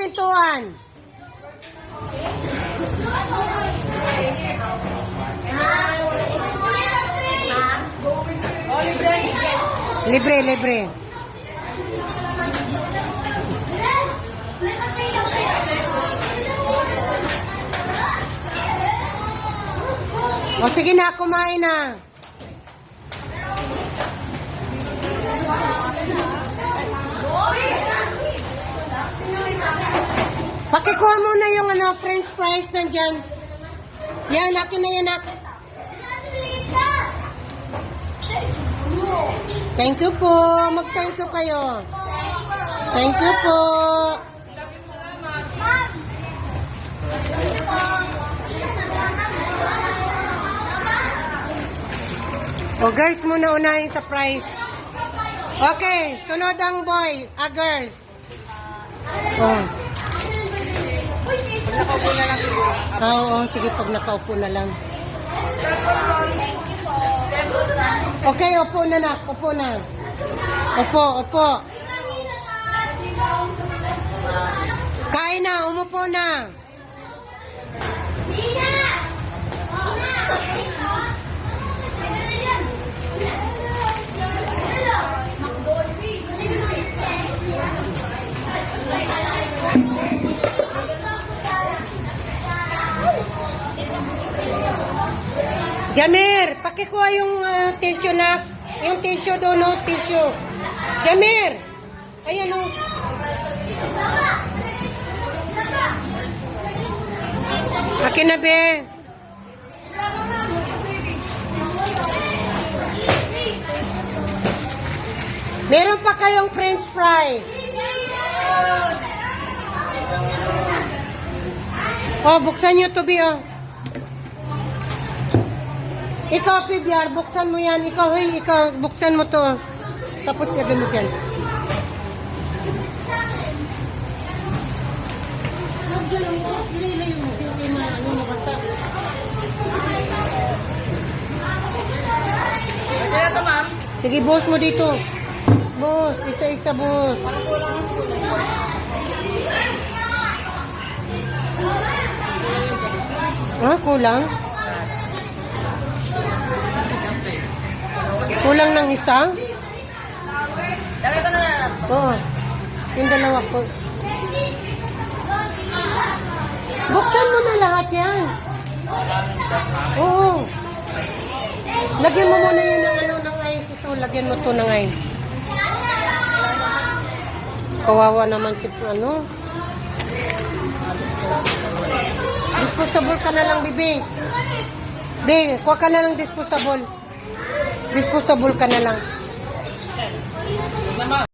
pintuan. Libre, libre. O sige na, kumain na. Pakikuha muna yung french fries nandyan. Yan, akin na yan. Thank you po. Mag-thank you kayo. Thank you po. O girls muna unahin sa price. Okay, sunod ang boy. Girls. Oh. Pag nakaupo na lang siguro. Oo, sige pag nakaupo na lang. Okay, upo na na. Upo na. Upo, upo. Kain na, umupo na. Jamir, pakikuha yung tissue na. Yung tissue doon, no? Tissue. Jamir! Ayan, no? Akin na, be. Meron pa kayong french fries. Oh, buksan nyo to, be, oh. Ikaw, Pibyar, buksan mo yan. Ikaw, hey, ikaw, buksan mo to. Tapos gabi mo dyan. Kaya ito, ma'am. Sige, boss mo dito. Boss, isa-isa, boss. Parang kulang ang spoon. Kulang? Kulang ng isa? Lagay ko na lang. Oo. Yung dalawa ko. Buksan mo na lahat yan. Oo. Lagyan mo muna yun ng ice ito. Lagyan mo to ng ice. Kawawa naman ano. Disposable ka na lang, bibi. Be, kuha ka na lang disposable. Disposable ka na lang.